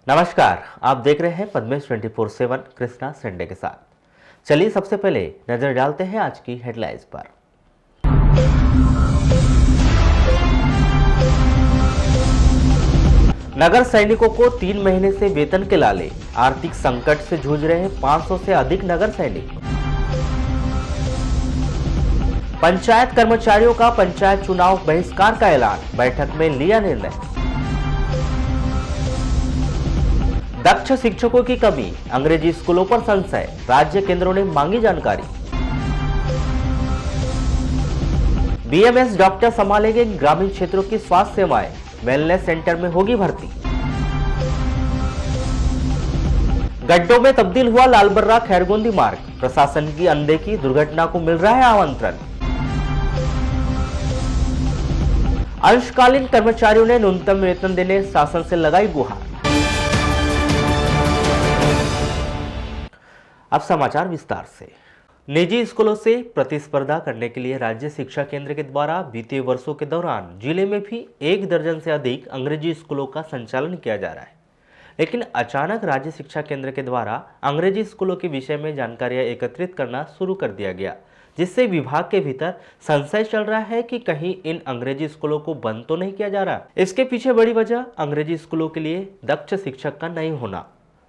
नमस्कार, आप देख रहे हैं पद्मेश 24/7 कृष्णा संडे के साथ। चलिए सबसे पहले नजर डालते हैं आज की हेडलाइंस पर। नगर सैनिकों को 3 महीने से वेतन के लाले, आर्थिक संकट से जूझ रहे 500 से अधिक नगर सैनिक। पंचायत कर्मचारियों का पंचायत चुनाव बहिष्कार का ऐलान, बैठक में लिया निर्णय। दक्ष शिक्षकों की कमी, अंग्रेजी स्कूलों पर संशय, राज्य केंद्रों ने मांगी जानकारी। बीएमएस डॉक्टर संभालेंगे ग्रामीण क्षेत्रों की स्वास्थ्य सेवाएं, वेलनेस सेंटर में होगी भर्ती। गड्ढों में तब्दील हुआ लालबर्रा खैरगोंदी मार्ग, प्रशासन की अनदेखी, दुर्घटना को मिल रहा है आमंत्रण। अंशकालीन कर्मचारियों ने न्यूनतम वेतन देने शासन से लगाई गुहार। अब समाचार विस्तार से। निजी स्कूलों से प्रतिस्पर्धा करने के लिए राज्य शिक्षा केंद्र के द्वारा बीते वर्षों के दौरान जिले में भी 1 दर्जन से अधिक अंग्रेजी स्कूलों का संचालन किया जा रहा है, लेकिन अचानक राज्य शिक्षा केंद्र के द्वारा अंग्रेजी स्कूलों के विषय में जानकारियां एकत्रित करना शुरू कर दिया गया, जिससे विभाग के भीतर संशय चल रहा है कि कहीं इन अंग्रेजी स्कूलों को बंद तो नहीं किया जा रहा। इसके पीछे बड़ी वजह अंग्रेजी स्कूलों के लिए दक्ष शिक्षक का नहीं होना,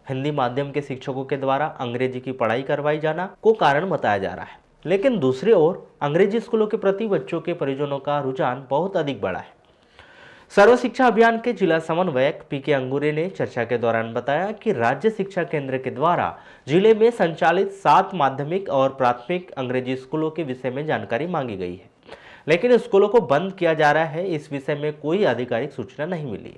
हिंदी माध्यम के शिक्षकों के द्वारा अंग्रेजी की पढ़ाई करवाई जाना को कारण बताया जा रहा है। लेकिन दूसरी ओर अंग्रेजी स्कूलों के प्रति बच्चों के परिजनों का रुझान बहुत अधिक बड़ा है। सर्व शिक्षा अभियान के जिला समन्वयक पीके अंगूरे ने चर्चा के दौरान बताया कि राज्य शिक्षा केंद्र के द्वारा जिले में संचालित 7 माध्यमिक और प्राथमिक अंग्रेजी स्कूलों के विषय में जानकारी मांगी गई है, लेकिन स्कूलों को बंद किया जा रहा है, इस विषय में कोई आधिकारिक सूचना नहीं मिली।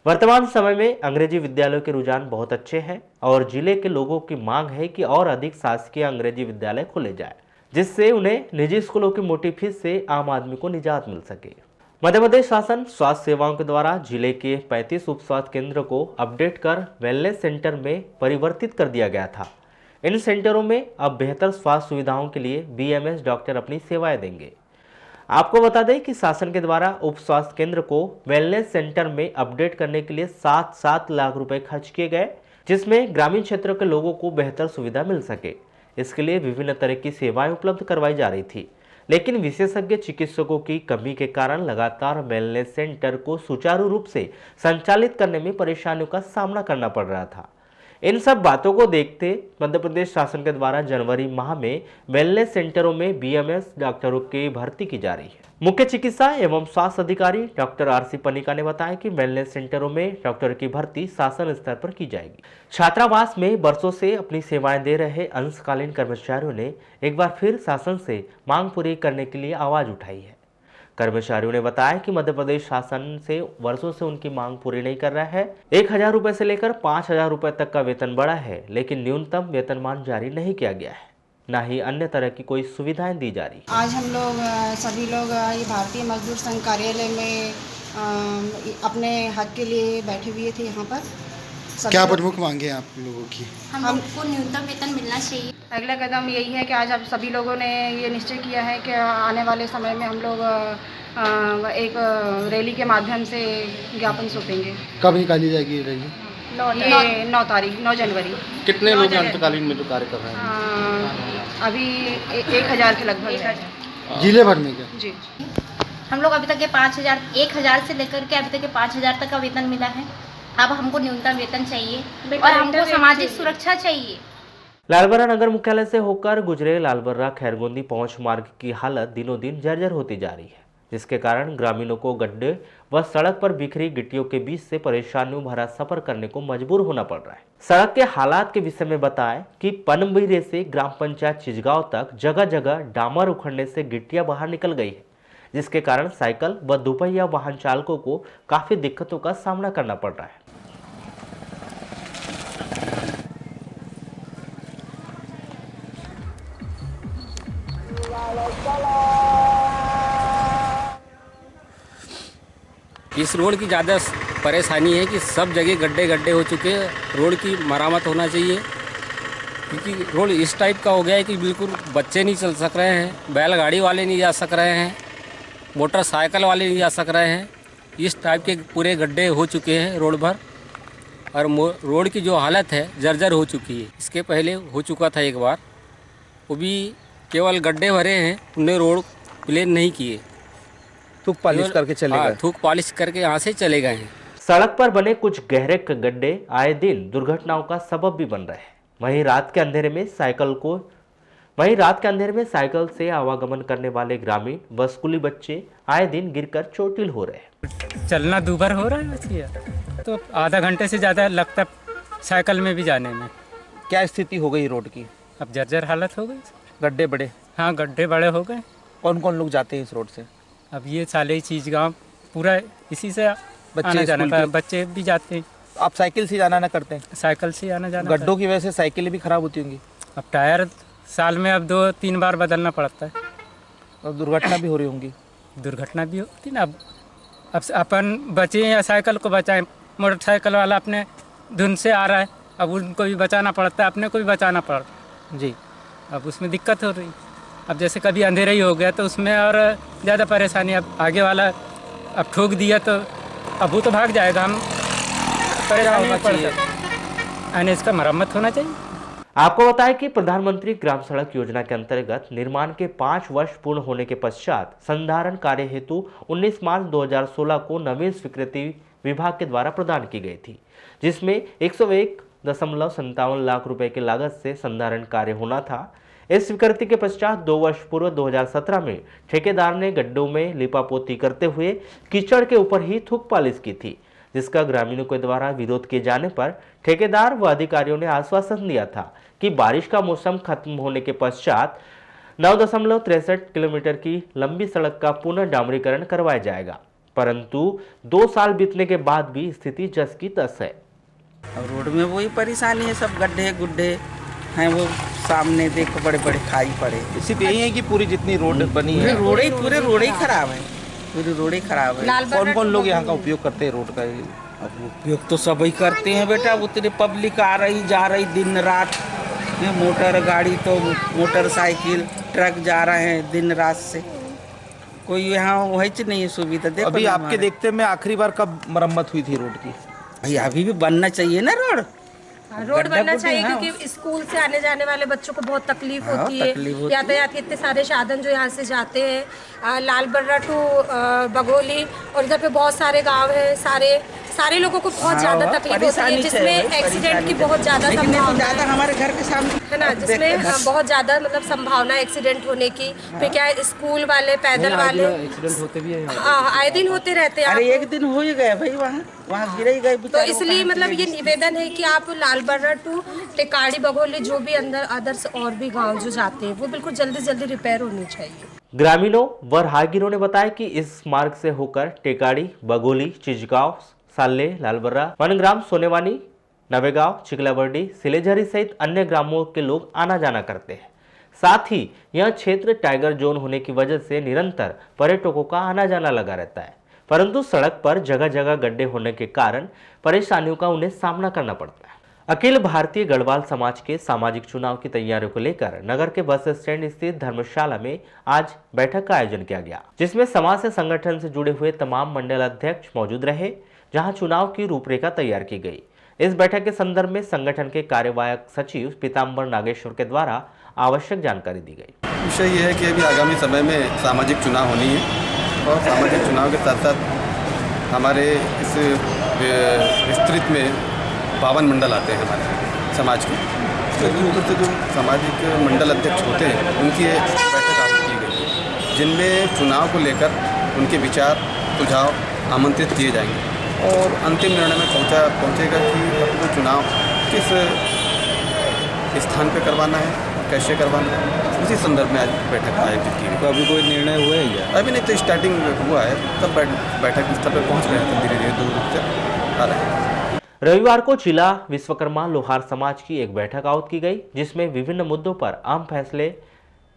वर्तमान समय में अंग्रेजी विद्यालयों के रुझान बहुत अच्छे हैं और जिले के लोगों की मांग है कि और अधिक शासकीय अंग्रेजी विद्यालय खोले जाए, जिससे उन्हें निजी स्कूलों की मोटी फीस से आम आदमी को निजात मिल सके। मध्य प्रदेश शासन स्वास्थ्य सेवाओं के द्वारा जिले के 35 उप स्वास्थ्य केंद्र को अपडेट कर वेलनेस सेंटर में परिवर्तित कर दिया गया था। इन सेंटरों में अब बेहतर स्वास्थ्य सुविधाओं के लिए बीएमएस डॉक्टर अपनी सेवाएं देंगे। आपको बता दें कि शासन के द्वारा उप स्वास्थ्य केंद्र को वेलनेस सेंटर में अपडेट करने के लिए 7 लाख रुपए खर्च किए गए, जिसमें ग्रामीण क्षेत्रों के लोगों को बेहतर सुविधा मिल सके। इसके लिए विभिन्न तरह की सेवाएं उपलब्ध करवाई जा रही थी, लेकिन विशेषज्ञ चिकित्सकों की कमी के कारण लगातार वेलनेस सेंटर को सुचारू रूप से संचालित करने में परेशानियों का सामना करना पड़ रहा था। इन सब बातों को देखते मध्य प्रदेश शासन के द्वारा जनवरी माह में वेलनेस सेंटरों में बीएमएस डॉक्टरों की भर्ती की जा रही है। मुख्य चिकित्सा एवं स्वास्थ्य अधिकारी डॉक्टर आरसी पनिका ने बताया कि वेलनेस सेंटरों में डॉक्टर की भर्ती शासन स्तर पर की जाएगी। छात्रावास में वर्षों से अपनी सेवाएं दे रहे अंशकालीन कर्मचारियों ने एक बार फिर शासन से मांग पूरी करने के लिए आवाज उठाई है। कर्मचारियों ने बताया कि मध्य प्रदेश शासन से वर्षों से उनकी मांग पूरी नहीं कर रहा है। 1,000 रुपए से लेकर 5,000 रुपए तक का वेतन बढ़ा है, लेकिन न्यूनतम वेतनमान जारी नहीं किया गया है, न ही अन्य तरह की कोई सुविधाएं दी जा रही। आज हम लोग सभी लोग ये भारतीय मजदूर संघ कार्यालय में अपने हक के लिए बैठे हुए थे। यहाँ पर क्या प्रमुख मांगे हैं आप लोगों की? हमको न्यूनतम वेतन मिलना चाहिए। अगला कदम यही है कि आज आप सभी लोगों ने ये निश्चय किया है कि आने वाले समय में हम लोग एक रैली के माध्यम से ज्ञापन सौंपेंगे। कब निकाली जाएगी ये रैली? 9 जनवरी। कितने लोग अंतकालीन में जो कार्य कर रहे हैं? अभी 1,000 के लगभग जिले भर में क्या? जी। हम लोग अभी तक के 1,000 से लेकर के अभी तक के 5,000 तक का वेतन मिला है। अब हमको न्यूनतम वेतन चाहिए और हमको सामाजिक सुरक्षा चाहिए। लालबर्रा नगर मुख्यालय से होकर गुजरे लालबर्रा खैरगोंदी पहुंच मार्ग की हालत दिनों दिन जर्जर होती जा रही है, जिसके कारण ग्रामीणों को गड्ढे व सड़क पर बिखरी गिट्टियों के बीच से परेशानियों भरा सफर करने को मजबूर होना पड़ रहा है। सड़क के हालात के विषय में बताएं कि पनबीरे से ग्राम पंचायत चिचगांव तक जगह जगह डामर उखड़ने से गिट्टियां बाहर निकल गई है, जिसके कारण साइकिल व दुपहिया वाहन चालकों को काफी दिक्कतों का सामना करना पड़ रहा है। इस रोड की ज़्यादा परेशानी है कि सब जगह गड्ढे गड्ढे हो चुके हैं। रोड की मरम्मत होना चाहिए, क्योंकि रोड इस टाइप का हो गया है कि बिल्कुल बच्चे नहीं चल सक रहे हैं, बैलगाड़ी वाले नहीं जा सक रहे हैं, मोटरसाइकिल वाले नहीं जा सक रहे हैं। इस टाइप के पूरे गड्ढे हो चुके हैं रोड भर। और रोड की जो हालत है जर्जर हो चुकी है। इसके पहले हो चुका था एक बार, वो भी केवल गड्ढे भरे हैं, उन्हें रोड प्लेन नहीं किए, थूक पॉलिश करके चले गए। थूक पॉलिश करके यहाँ से चले गए हैं। सड़क पर बने कुछ गहरे गड्ढे आए दिन दुर्घटनाओं का सबब भी बन रहे हैं। वहीं रात के अंधेरे में साइकिल से आवागमन करने वाले ग्रामीण व स्कूली बच्चे आए दिन गिरकर चोटिल हो रहे हैं। चलना दूभर हो रहा है बच्चिया, तो आधा घंटे से ज़्यादा लगता साइकिल में भी जाने में। क्या स्थिति हो गई रोड की? अब जर्जर हालत हो गई। गड्ढे बड़े? हाँ, गड्ढे बड़े हो गए। कौन कौन लोग जाते हैं इस रोड से? अब ये साले चीज गाँव पूरा इसी से आना जाना, बच्चे भी जाते हैं। आप साइकिल से जाना ना करते हैं? साइकिल से आना जाना। गड्ढों की वजह से साइकिलें भी खराब होती होंगी। अब टायर साल में अब 2-3 बार बदलना पड़ता है। और दुर्घटना भी हो रही होंगी। दुर्घटना भी होती ना। अब अपन बचे या साइकिल को बचाएं, मोटरसाइकिल वाला अपने धुन से आ रहा है, अब उनको भी बचाना पड़ता है, अपने को भी बचाना पड़ जी। अब उसमें दिक्कत हो रही। अब जैसे कभी अंधेरा ही हो गया तो उसमें और ज़्यादा परेशानी। अब आगे वाला अब ठोक दिया तो अब वो तो भाग जाएगा, हम परेशानी में पड़ सकते हैं। इसका मरम्मत होना चाहिए। आपको बताएं कि प्रधानमंत्री ग्राम सड़क योजना के अंतर्गत निर्माण के 5 वर्ष पूर्ण होने के पश्चात संधारण कार्य हेतु 19 मार्च 2016 को नवीन स्वीकृति विभाग के द्वारा प्रदान की गई थी, जिसमें 101.57 लाख रुपए की लागत से संधारण कार्य होना था। इस स्वीकृति के पश्चात 2 वर्ष पूर्व 2017 में ठेकेदार ने गड्ढों में लिपापोती करते हुए कीचड़ के ऊपर ही थूक पॉलिश की थी, जिसका ग्रामीणों के द्वारा विरोध किए जाने पर ठेकेदार व अधिकारियों ने आश्वासन दिया था कि बारिश का मौसम खत्म होने के पश्चात 9.63 किलोमीटर की लंबी सड़क का पुनः डामरीकरण करवाया जाएगा, परंतु 2 साल बीतने के बाद भी स्थिति जस की तस है। अब रोड में वही परेशानी है, सब गड्ढे गुड्ढे हैं, वो सामने देखो बड़े बड़े खाई पड़े। सिर्फ यही है कि पूरी जितनी रोड बनी है पूरे रोड ही खराब है, पूरी रोड ही खराब है। कौन कौन लोग यहाँ का उपयोग करते हैं रोड का? अब उपयोग तो सभी करते हैं बेटा, उतनी पब्लिक आ रही जा रही दिन रात, मोटर गाड़ी तो मोटरसाइकिल ट्रक जा रहे हैं दिन रात से, कोई यहाँ वही नहीं है सुविधा। देखो अभी आपके देखते में आखिरी बार कब मरम्मत हुई थी रोड की? भाई अभी भी बनना चाहिए ना रोड बनना चाहिए, क्योंकि स्कूल से आने जाने वाले बच्चों को बहुत तकलीफ होती है। यातायात के इतने सारे साधन जो यहाँ से जाते हैं, लाल बर्रा टू बघोली, और इधर पे बहुत सारे गांव हैं, सारे लोगों को बहुत ज्यादा तकलीफ होती है, जिसमें एक्सीडेंट की बहुत ज्यादा संभावना हमारे घर के सामने है ना, जिसमें बहुत ज्यादा मतलब संभावना एक्सीडेंट होने की। फिर क्या है, स्कूल वाले पैदल वाले एक्सीडेंट होते भी हैं, आए दिन होते रहते हैं। अरे एक दिन हो ही गए भाई, वहाँ गिर ही गए। तो इसलिए मतलब ये निवेदन है कि आप लाल बर्रा टू टेकाड़ी बघोली जो भी अंदर अदर्स और भी गांव जो जाते हैं वो बिल्कुल जल्दी जल्दी रिपेयर होनी चाहिए। ग्रामीणों व राहगीरों ने बताया कि इस मार्ग से होकर टेकाड़ी, बघोली, चिचगांव, साले, लालबर्रा, वनग्राम, सोनेवानी, नवेगांव, चिकलाबर्डी, सिलेझरी सहित अन्य ग्रामों के लोग आना जाना करते हैं। साथ ही यह क्षेत्र टाइगर जोन होने की वजह से निरंतर पर्यटकों का आना जाना लगा रहता है, परंतु सड़क पर जगह जगह गड्ढे होने के कारण परेशानियों का उन्हें सामना करना पड़ता है। अखिल भारतीय गढ़वाल समाज के सामाजिक चुनाव की तैयारियों को लेकर नगर के बस स्टैंड स्थित धर्मशाला में आज बैठक का आयोजन किया गया, जिसमें समाज से संगठन से जुड़े हुए तमाम मंडल अध्यक्ष मौजूद रहे, जहां चुनाव की रूपरेखा तैयार की गई। इस बैठक के संदर्भ में संगठन के कार्यवाहक सचिव पीताम्बर नागेश्वर के द्वारा आवश्यक जानकारी दी गई। विषय यह है कि अभी आगामी समय में सामाजिक चुनाव होनी है और सामाजिक चुनाव के साथ साथ हमारे इस विस्तृत में 52 मंडल आते हैं हमारे समाज के, तो दूर दूर से जो सामाजिक मंडल अध्यक्ष होते हैं उनकी बैठक आयोजित की गई, जिनमें चुनाव को लेकर उनके विचार सुझाव आमंत्रित किए जाएंगे और अंतिम निर्णय में पहुंचेगा कि अपना चुनाव किस स्थान पर करवाना है, कैसे करवाना है। उसी संदर्भ में आज बैठक आयोजित की गई। तो अभी कोई निर्णय हुआ है या अभी नहीं? तो स्टार्टिंग हुआ है, तब बैठक स्थल पर पहुंच रहे हैं, तो धीरे धीरे दूर दूर से आ रहे हैं। रविवार को जिला विश्वकर्मा लोहार समाज की एक बैठक आयोजित की गई, जिसमें विभिन्न मुद्दों पर अहम फैसले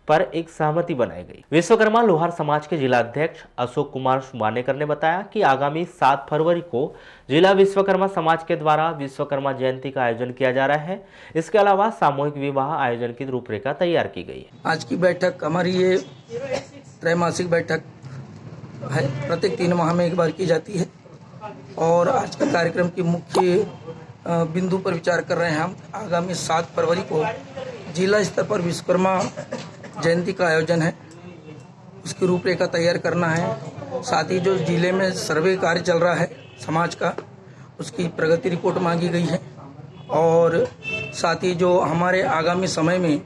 पर एक सहमति बनाई गई। विश्वकर्मा लोहार समाज के जिला अध्यक्ष अशोक कुमार वानेकर ने बताया कि आगामी 7 फरवरी को जिला विश्वकर्मा समाज के द्वारा विश्वकर्मा जयंती का आयोजन किया जा रहा है। इसके अलावा सामूहिक विवाह आयोजन की रूपरेखा तैयार की गई है। आज की बैठक हमारी ये त्रैमासिक बैठक है, प्रत्येक 3 माह में एक बार की जाती है और आज का कार्यक्रम की मुख्य बिंदु पर विचार कर रहे हैं। हम आगामी 7 फरवरी को जिला स्तर पर विश्वकर्मा जयंती का आयोजन है, उसकी रूपरेखा तैयार करना है। साथ ही जो जिले में सर्वे कार्य चल रहा है समाज का, उसकी प्रगति रिपोर्ट मांगी गई है। और साथ ही जो हमारे आगामी समय में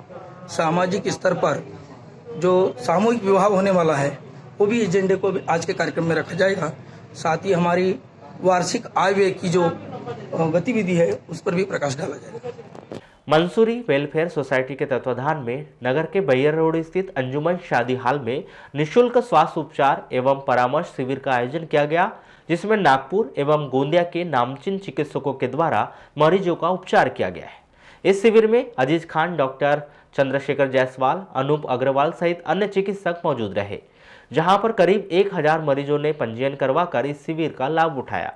सामाजिक स्तर पर जो सामूहिक विवाह होने वाला है, वो भी एजेंडे को भी आज के कार्यक्रम में रखा जाएगा। साथ ही हमारी वार्षिक आय व्यय की जो गतिविधि है, उस पर भी प्रकाश डाला जाएगा। मंसूरी वेलफेयर सोसाइटी के तत्वाधान में नगर के बैयर रोड स्थित अंजुमन शादी हाल में निःशुल्क स्वास्थ्य उपचार एवं परामर्श शिविर का आयोजन किया गया, जिसमें नागपुर एवं गोंदिया के नामचीन चिकित्सकों के द्वारा मरीजों का उपचार किया गया है। इस शिविर में अजीज खान, डॉक्टर चंद्रशेखर जायसवाल, अनूप अग्रवाल सहित अन्य चिकित्सक मौजूद रहे, जहां पर करीब 1000 मरीजों ने पंजीयन करवाकर इस शिविर का लाभ उठाया।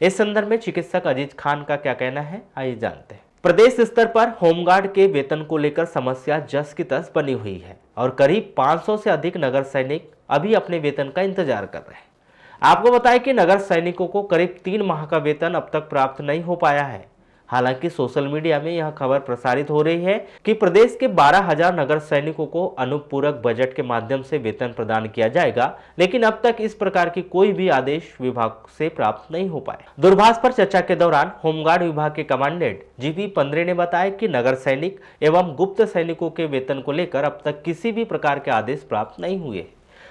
इस संदर्भ में चिकित्सक अजीज खान का क्या कहना है, आइए जानते हैं। प्रदेश स्तर पर होमगार्ड के वेतन को लेकर समस्या जस की तस बनी हुई है और करीब 500 से अधिक नगर सैनिक अभी अपने वेतन का इंतजार कर रहे हैं। आपको बताएं कि नगर सैनिकों को करीब 3 माह का वेतन अब तक प्राप्त नहीं हो पाया है। हालांकि सोशल मीडिया में यह खबर प्रसारित हो रही है कि प्रदेश के 12,000 नगर सैनिकों को अनुपूरक बजट के माध्यम से वेतन प्रदान किया जाएगा, लेकिन अब तक इस प्रकार की कोई भी आदेश विभाग से प्राप्त नहीं हो पाया। दूरभाष पर चर्चा के दौरान होमगार्ड विभाग के कमांडेंट जीपी पंद्रे ने बताया कि नगर सैनिक एवं गुप्त सैनिकों के वेतन को लेकर अब तक किसी भी प्रकार के आदेश प्राप्त नहीं हुए।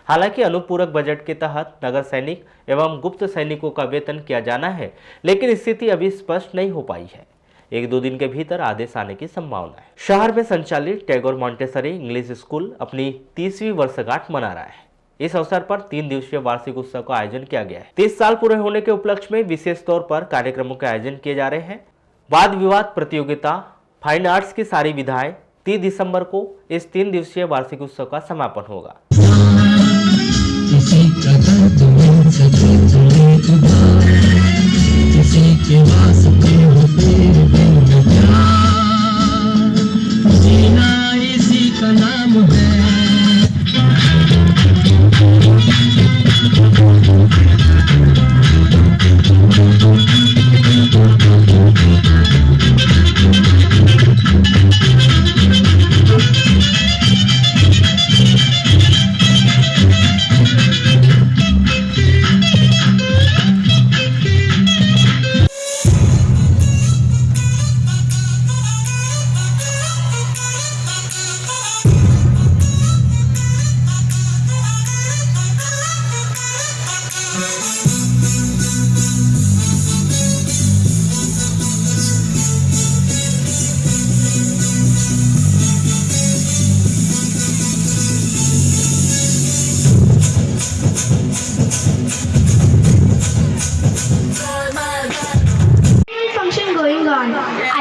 हालांकि अनुपूरक बजट के तहत नगर सैनिक एवं गुप्त सैनिकों का वेतन किया जाना है, लेकिन स्थिति अभी स्पष्ट नहीं हो पाई है। 1-2 दिन के भीतर आदेश आने की संभावना है। शहर में संचालित टैगोर मॉन्टेसरी इंग्लिश स्कूल अपनी 30वीं वर्षगांठ मना रहा है। इस अवसर पर 3 दिवसीय वार्षिक उत्सव का आयोजन किया गया है। 30 साल पूरे होने के उपलक्ष्य में विशेष तौर पर कार्यक्रमों के आयोजन किए जा रहे हैं। वाद विवाद प्रतियोगिता, फाइन आर्ट्स की सारी विधाएं 30 दिसंबर को इस 3 दिवसीय वार्षिक उत्सव का समापन होगा।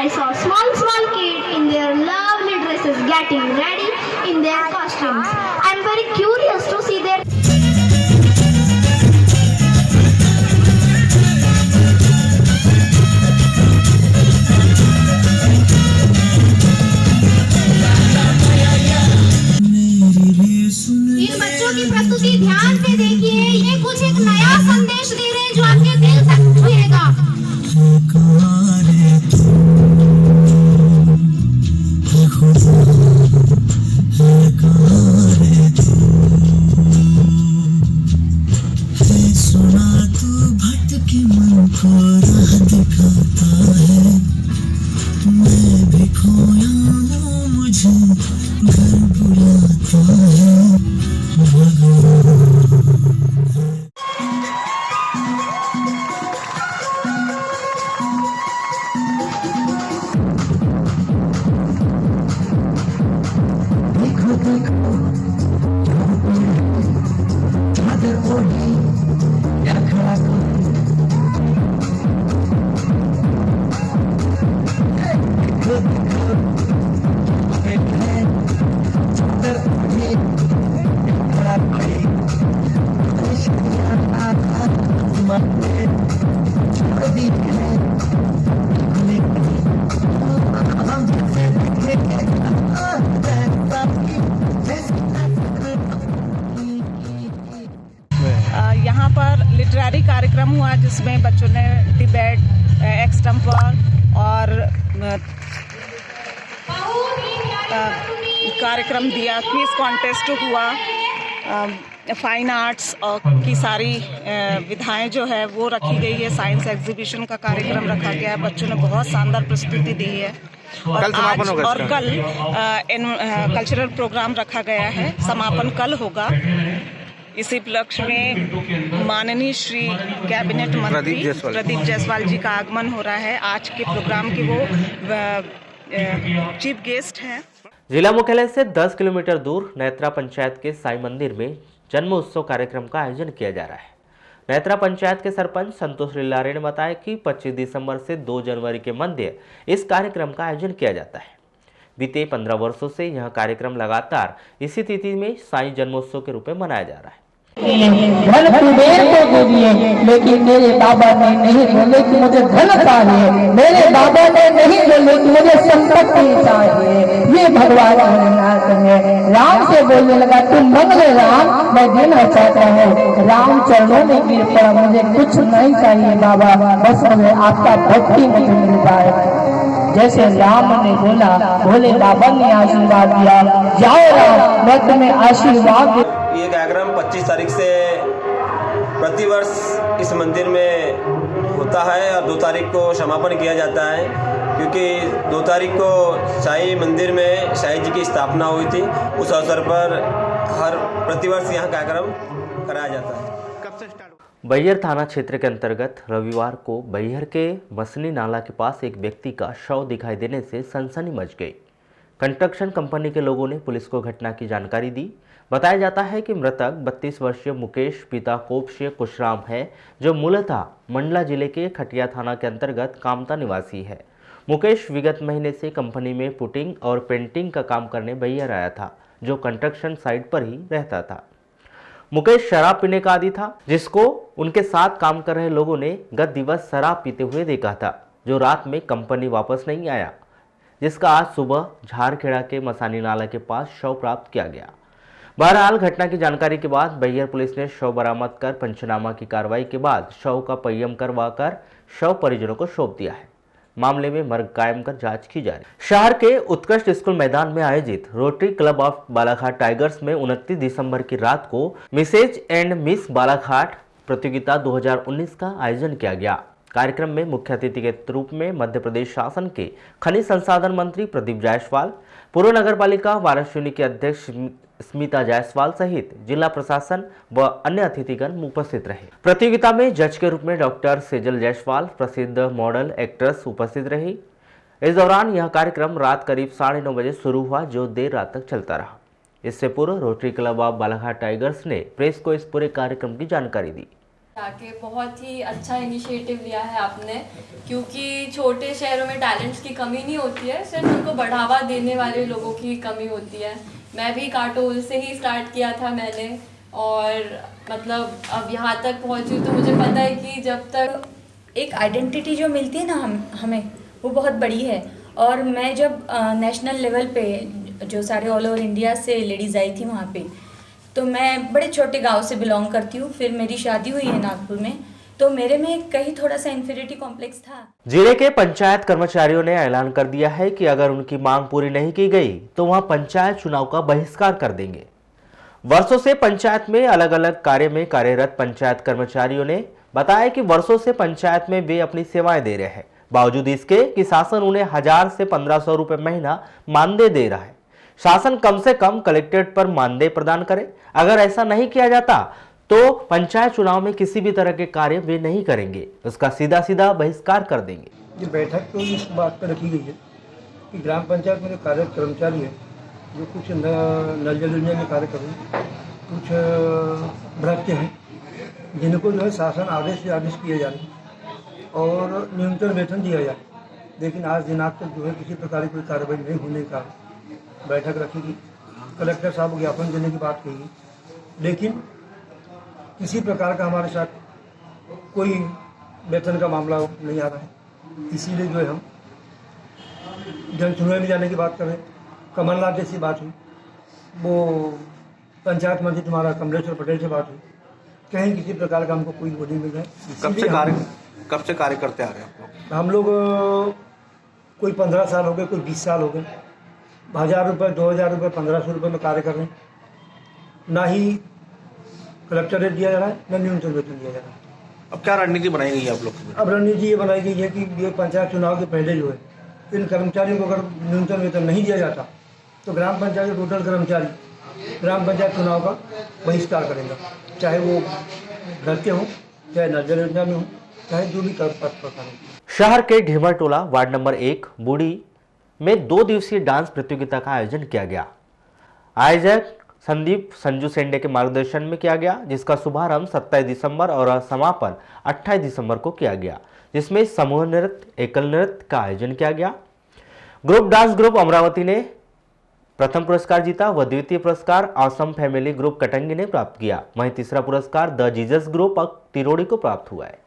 I saw small kids in their lovely dresses getting ready in their costumes. I'm very curious to see their इन बच्चों की प्रस्तुति ध्यान से देखिए, ये कुछ एक नया संदेश दे रहे हैं जो आपके दिल तक छुएगा। सुना तू भटके मन को राह दिखाता है, मैं भी खोया हूँ मुझे घर बुलाता है भगवान। यहाँ पर लिटरेरी कार्यक्रम हुआ जिसमें बच्चों ने डिबेट, एक्सटम्पर और कार्यक्रम दिया, क्विज कॉन्टेस्ट हुआ, फाइन आर्ट्स की सारी विधाएं जो है वो रखी गई है, साइंस एग्जीबिशन का कार्यक्रम रखा गया है, बच्चों ने बहुत शानदार प्रस्तुति दी है। और आज और कल कल्चरल प्रोग्राम रखा गया है, समापन कल होगा। इसी उपलक्ष्य में माननीय श्री कैबिनेट मंत्री प्रदीप जायसवाल जी का आगमन हो रहा है। आज के प्रोग्राम के वो चीफ गेस्ट हैं। जिला मुख्यालय से 10 किलोमीटर दूर नेत्रा पंचायत के साई मंदिर में जन्म उत्सव कार्यक्रम का आयोजन किया जा रहा है। नेत्रा पंचायत के सरपंच संतोष लिल्लारे ने बताया कि 25 दिसंबर से 2 जनवरी के मध्य इस कार्यक्रम का आयोजन किया जाता है। बीते 15 वर्षों से यह कार्यक्रम लगातार इसी तिथि में साई जन्मोत्सव के रूप में मनाया जा रहा है। धन कुबेर को दे दिए, लेकिन मेरे बाबा ने नहीं बोले कि मुझे धन चाहिए, मेरे बाबा ने नहीं बोले कि मुझे संपत्ति चाहिए। ये भगवान भोलेनाथ ने राम से बोलने लगा, तुम मंगले राम, मैं देना चाहता हूँ। राम चरणों में गिर पड़ा, मुझे कुछ नहीं चाहिए बाबा, बस मुझे आपका भक्ति मुझे मिल जाए। जैसे राम ने बोला, भोले बाबा ने आशीर्वाद दिया, जाओ राम मैं तुम्हें आशीर्वाद। ये कार्यक्रम 25 तारीख से प्रतिवर्ष इस मंदिर में होता है और 2 तारीख को समापन किया जाता है, क्योंकि 2 तारीख को साई मंदिर में साई जी की स्थापना हुई थी। उस अवसर पर हर प्रतिवर्ष यहाँ कार्यक्रम कराया जाता है। बैहर थाना क्षेत्र के अंतर्गत रविवार को बैहर के मसनी नाला के पास एक व्यक्ति का शव दिखाई देने से सनसनी मच गई। कंस्ट्रक्शन कंपनी के लोगों ने पुलिस को घटना की जानकारी दी। बताया जाता है कि मृतक 32 वर्षीय मुकेश पिता कोपशीय कुशराम है, जो मूलतः मंडला जिले के खटिया थाना के अंतर्गत कामता निवासी है। मुकेश विगत महीने से कंपनी में पुटिंग और पेंटिंग का काम करने बैहर आया था, जो कंस्ट्रक्शन साइट पर ही रहता था। मुकेश शराब पीने का आदी था, जिसको उनके साथ काम कर रहे लोगों ने गत दिवस शराब पीते हुए देखा था, जो रात में कंपनी वापस नहीं आया, जिसका आज सुबह झारखेड़ा के मसानी नाला के पास शव प्राप्त किया गया। बहरहाल घटना की जानकारी के बाद बैहर पुलिस ने शव बरामद कर पंचनामा की कार्रवाई के बाद शव का पय्यम करवाकर शव परिजनों को सौंप दिया है। मामले में मर्ग कायम कर जांच की जा रही है। शहर के उत्कृष्ट स्कूल मैदान में आयोजित rotary club of Balaghat tigers में 29 दिसंबर की रात को मिसेज एंड मिस बालाघाट प्रतियोगिता 2019 का आयोजन किया गया। कार्यक्रम में मुख्य अतिथि के रूप में मध्य प्रदेश शासन के खनिज संसाधन मंत्री प्रदीप जायसवाल, पूर्व नगर पालिका वाराणसी के अध्यक्ष स्मिता जायसवाल सहित जिला प्रशासन व अन्य अतिथिगण उपस्थित रहे। प्रतियोगिता में जज के रूप में डॉक्टर सेजल जायसवाल, प्रसिद्ध मॉडल एक्ट्रेस उपस्थित रही। इस दौरान यह कार्यक्रम रात करीब 9:30 बजे शुरू हुआ, जो देर रात तक चलता रहा। इससे पूर्व rotary club of Balaghat tigers ने प्रेस को इस पूरे कार्यक्रम की जानकारी दी। आके बहुत ही अच्छा इनिशिएटिव लिया है आपने, क्योंकि छोटे शहरों में टैलेंट्स की कमी नहीं होती है, सिर्फ उनको बढ़ावा देने वाले लोगों की कमी होती है। मैं भी काटोल से ही स्टार्ट किया था मैंने, और मतलब अब यहाँ तक पहुँची, तो मुझे पता है कि जब तक एक आइडेंटिटी जो मिलती है ना हमें वो बहुत बड़ी है। और मैं जब नेशनल लेवल पे जो सारे ऑल ओवर इंडिया से लेडीज़ आई थी वहाँ पे, तो मैं बड़े छोटे गांव से बिलोंग करती हूँ। फिर मेरी शादी हुई है नागपुर में, तो मेरे में कहीं थोड़ा सा इन्फीरियरिटी कॉम्प्लेक्स था। जिले के पंचायत कर्मचारियों ने ऐलान कर दिया है कि अगर उनकी मांग पूरी नहीं की गई तो वह पंचायत चुनाव का बहिष्कार कर देंगे। वर्षों से पंचायत में अलग अलग कार्य में कार्यरत पंचायत कर्मचारियों ने बताया कि वर्षों से पंचायत में वे अपनी सेवाएं दे रहे हैं, बावजूद इसके कि शासन उन्हें 1000 से 1500 रुपए महीना मानदेय दे रहा है। शासन कम से कम कलेक्ट्रेट पर मानदेय प्रदान करे। अगर ऐसा नहीं किया जाता तो पंचायत चुनाव में किसी भी तरह के कार्य वे नहीं करेंगे, उसका सीधा सीधा बहिष्कार कर देंगे। ये बैठक तो इस बात पर रखी गई है कि ग्राम पंचायत में जो कार्यरत कर्मचारी है, जो कुछ नल जल योजना में कार्य कर रहे हैं, कुछ भ्रष्ट हैं, जिनको जो है शासन आदेश से आदेश किए जा रहे हैं और न्यूनतम वेतन दिया जाए, लेकिन आज दिनांक तक जो है किसी प्रकार की कोई कार्रवाई नहीं होने का बैठक रखेगी। कलेक्टर साहब को ज्ञापन देने की बात कही, लेकिन किसी प्रकार का हमारे साथ कोई वेतन का मामला नहीं आ रहा है। इसीलिए जो है हम जन सुनवाई में जाने की बात कर रहे हैं। कमलनाथ जैसी बात हुई, वो पंचायत मंत्री तुम्हारा कमलेश्वर पटेल से बात हुई, कहीं किसी प्रकार का हमको कोई वो नहीं मिल रहा है। कब से कार्य करते आ रहे हैं आप लोग? हम लोग कोई 15 साल हो गए, कोई 20 साल हो गए, 1000 रुपये, 2000 रुपये, 1500 रुपये में कार्य कर रहे हैं। ना ही कलेक्टर रेट दिया जा रहा है, ना न्यूनतम वेतन दिया जा रहा है। अब क्या रणनीति बनाई गई है आप लोग की? अब रणनीति ये बनाई गई है कि ये पंचायत चुनाव के पहले जो है इन कर्मचारियों को अगर न्यूनतम वेतन नहीं दिया जाता तो ग्राम पंचायत के टोटल कर्मचारी ग्राम पंचायत चुनाव का बहिष्कार करेंगे, चाहे वो घर के हों, चाहे नल जल योजना में हो, चाहे जो भी पद पर हो। शहर के ढिमरटोला वार्ड नंबर 1 बूढ़ी में 2 दिवसीय डांस प्रतियोगिता का आयोजन किया गया। आयोजक संदीप संजू सेंडे के मार्गदर्शन में किया गया, जिसका शुभारंभ 27 दिसंबर और समापन 28 दिसंबर को किया गया, जिसमें समूह नृत्य, एकल नृत्य का आयोजन किया गया। ग्रुप डांस ग्रुप अमरावती ने प्रथम पुरस्कार जीता व द्वितीय पुरस्कार ऑसम फैमिली ग्रुप कटंगी ने प्राप्त किया। वहीं तीसरा पुरस्कार द जीजस ग्रुप तिरोड़ी को प्राप्त हुआ है।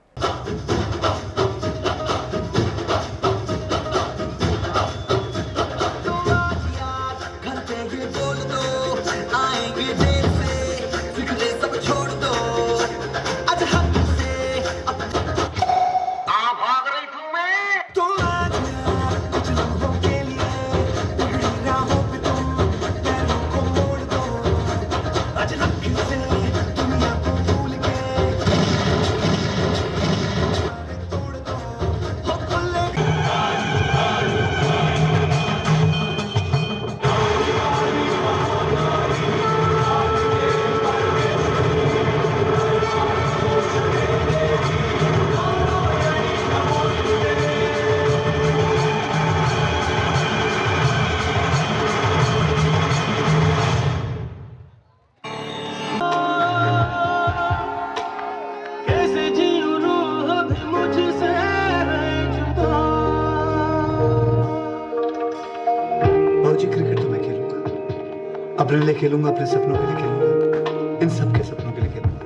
अपने लिए खेलूंगा, अपने सपनों के लिए खेलूंगा, इन सब के सपनों के लिए खेलूंगा,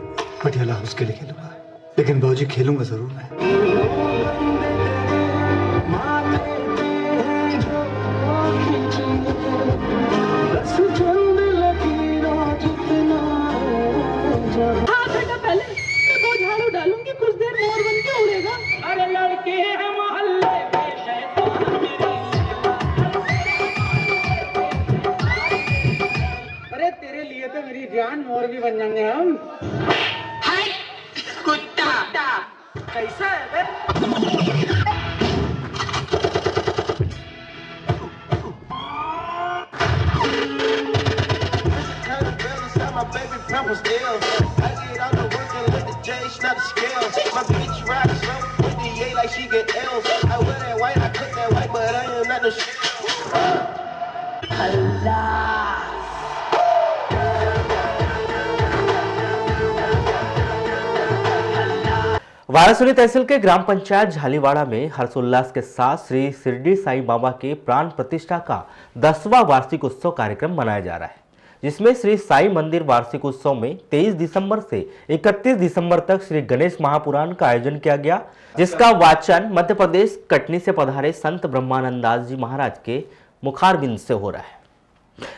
पटियाला हाउस के लिए खेलूंगा, लेकिन बाबूजी खेलूंगा जरूर मैं। हाँ बेटा, पहले मैं वो झाड़ू डालूंगी, कुछ देर मोर बन के उड़ेगा। अरे लड़के हैं मोहल्ले में शैतान मेरे। अरे तेरे लिए तो मेरी जान मोर भी बन जाएंगे हम। हाय कुत्ता, कैसा है बे? My baby purple still. I get out the work and let the J snap the scales. My bitch rock slow with the A like she get L's. I wear that white, I cook that white, but I am not no shit. Allah. Varanasi तहसील के ग्राम पंचायत झालीवाड़ा में हर्षोल्लास के साथ श्री शिरडी साईं बाबा के प्राण प्रतिष्ठा का 10वां वार्षिक उत्सव कार्यक्रम मनाया जा रहा है, जिसमें श्री साई मंदिर वार्षिक उत्सव में 23 दिसंबर से 31 दिसंबर तक श्री गणेश महापुराण का आयोजन किया गया, जिसका वाचन मध्य प्रदेश कटनी से पधारे संत ब्रह्मानंद दास जी महाराज के मुखारबिंद से हो रहा है।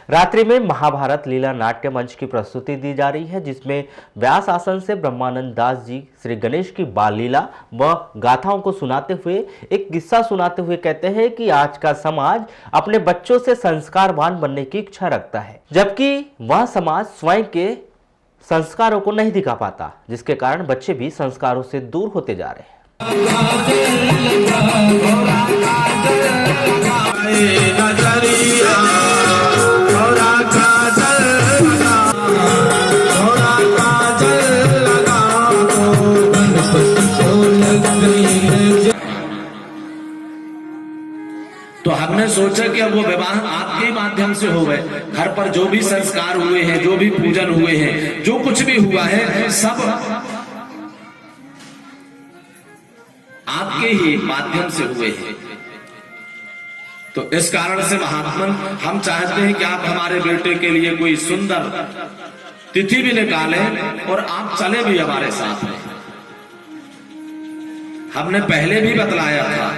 रात्रि में महाभारत लीला नाट्य मंच की प्रस्तुति दी जा रही है, जिसमें व्यास आसन से ब्रह्मानंद दास जी श्री गणेश की बाल लीला व गाथाओं को सुनाते हुए एक किस्सा सुनाते हुए कहते हैं कि आज का समाज अपने बच्चों से संस्कारवान बनने की इच्छा रखता है, जबकि वह समाज स्वयं के संस्कारों को नहीं दिखा पाता, जिसके कारण बच्चे भी संस्कारों से दूर होते जा रहे हैं। तो हमने सोचा कि अब वो विवाह आपके माध्यम से हो गए। घर पर जो भी संस्कार हुए हैं, जो भी पूजन हुए हैं, जो कुछ भी हुआ है, सब आपके ही माध्यम से हुए हैं। तो इस कारण से महात्मन हम चाहते हैं कि आप हमारे बेटे के लिए कोई सुंदर तिथि भी निकालें और आप चले भी हमारे साथ में। हमने पहले भी बतलाया था,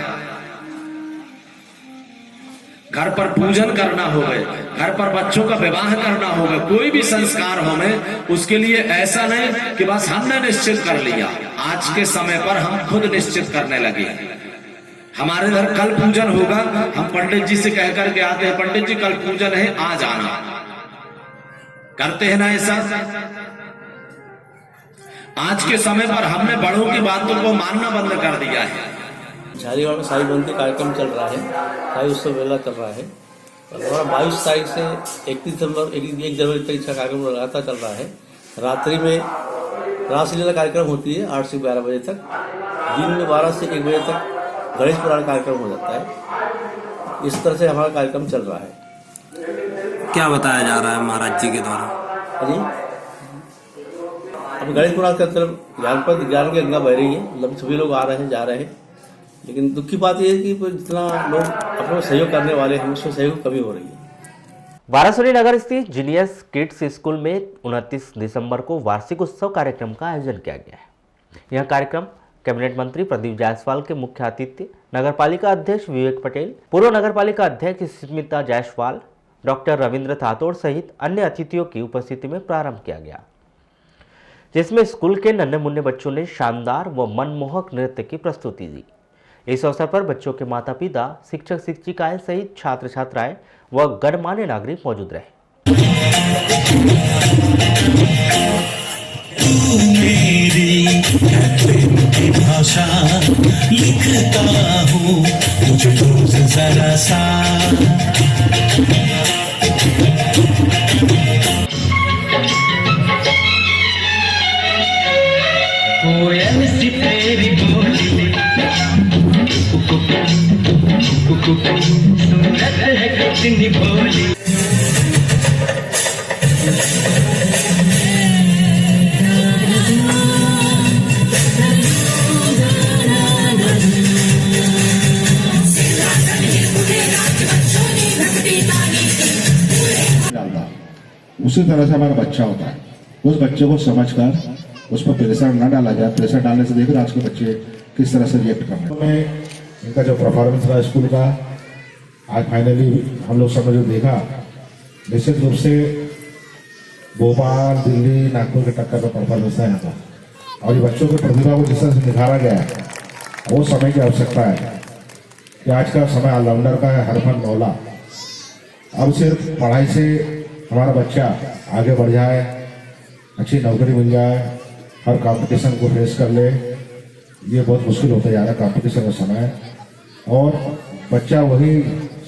घर पर पूजन करना होगा, घर पर बच्चों का विवाह करना होगा, कोई भी संस्कार हमें उसके लिए ऐसा नहीं कि बस हमने निश्चित कर लिया। आज के समय पर हम खुद निश्चित करने लगे। हमारे इधर कल पूजन होगा, हम पंडित जी से कह करके आते हैं, पंडित जी कल पूजन है, आ जाना। करते हैं ना ऐसा? आज के समय पर हमने बड़ों की बातों को मानना बंद कर दिया है। झारीवाड़ में साई बंदी कार्यक्रम चल रहा है, साई उत्सव मेला चल रहा है और हमारा 22 तारीख से 31 जनवरी तक इसका कार्यक्रम लगातार चल रहा है। रात्रि में रासलीला कार्यक्रम होती है 8 से 12 बजे तक, दिन में 12 से 1 बजे तक गणेश पुराण कार्यक्रम हो जाता है। इस तरह से हमारा कार्यक्रम चल रहा है। क्या बताया जा रहा है महाराज जी के द्वारा? अजी अब गणेश पुराण के अंतर्गत ज्ञान की गंगा बह रही है, मतलब सभी लोग आ रहे हैं, जा रहे हैं, लेकिन दुख की बात यह है कि जितना लोग अपने सहयोग करने वाले हैं उसमें सहयोग की कमी हो रही है। वारासोली नगर स्थित जीनियस किड्स स्कूल में 29 दिसंबर को वार्षिक उत्सव कार्यक्रम का आयोजन किया गया है। यह कार्यक्रम कैबिनेट मंत्री प्रदीप जायसवाल के मुख्य अतिथि, नगरपालिका अध्यक्ष विवेक पटेल, पूर्व नगरपालिका अध्यक्ष स्मिता जायसवाल, डॉक्टर रविंद्र थातोड़ सहित अन्य अतिथियों की उपस्थिति में प्रारंभ किया गया, जिसमें स्कूल के नन्हे मुन्ने बच्चों ने शानदार व मनमोहक नृत्य की प्रस्तुति दी। इस अवसर पर बच्चों के माता पिता, शिक्षक शिक्षिकाएं सहित छात्र छात्राएं व गणमान्य नागरिक मौजूद रहे। भाषा लिखता हूँ मुझको जरा सा, कोयल सी तेरी बोली सूरत है कितनी भोली। उसी तरह से हमारा बच्चा होता है, उस बच्चे को समझकर उस पर प्रेशर न डाला जाए। प्रेशर डालने से देखो आज के बच्चे किस तरह से रिएक्ट कर रहे हैं। इनका जो परफॉर्मेंस रहा स्कूल का, आज फाइनली हम लोग सब जो देखा, निश्चित रूप से भोपाल, दिल्ली, नागपुर के टक्कर का परफॉर्मेंस है था। और ये बच्चों की प्रतिभा को जिस तरह से निखारा गया है, वो समय की आवश्यकता है कि आज का समय ऑलराउंडर का है, हर फन मौला। अब सिर्फ पढ़ाई से हमारा बच्चा आगे बढ़ जाए, अच्छी नौकरी मिल जाए, हर कंपटीशन को फेस कर ले, ये बहुत मुश्किल होता जा रहा है कंपटीशन का समय। और बच्चा वही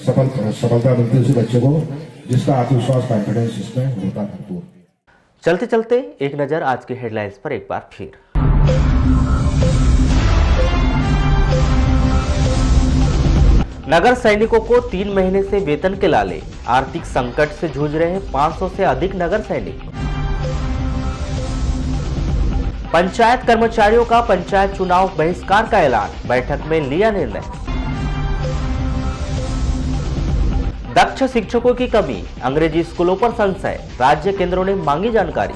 सफलता मिलती है उसी बच्चे को जिसका आत्मविश्वास, कॉन्फिडेंस इसमें होता भरपूर। चलते चलते एक नजर आज की हेडलाइंस पर एक बार फिर। नगर सैनिकों को 3 महीने से वेतन के लाले, आर्थिक संकट से जूझ रहे 500 से अधिक नगर सैनिक। पंचायत कर्मचारियों का पंचायत चुनाव बहिष्कार का ऐलान, बैठक में लिया निर्णय। दक्ष शिक्षकों की कमी, अंग्रेजी स्कूलों पर संशय, राज्य केंद्रों ने मांगी जानकारी।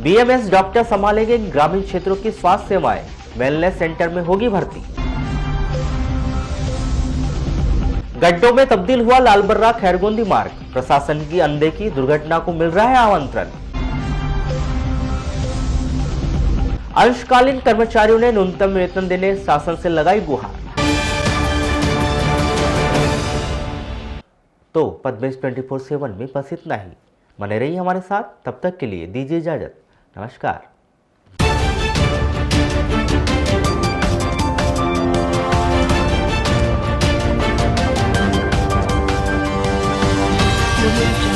बीएमएस डॉक्टर संभालेंगे ग्रामीण क्षेत्रों की स्वास्थ्य सेवाएं, वेलनेस सेंटर में होगी भर्ती। गड्ढों में तब्दील हुआ लालबर्रा खैरगोंदी मार्ग, प्रशासन की अनदेखी, दुर्घटना को मिल रहा है आमंत्रण। अंशकालीन कर्मचारियों ने न्यूनतम वेतन देने शासन से लगाई गुहार। तो पद्मेश 24/7 में बस इतना ही। बने रहिए हमारे साथ, तब तक के लिए दीजिए इजाजत। नमस्कार। Thank you.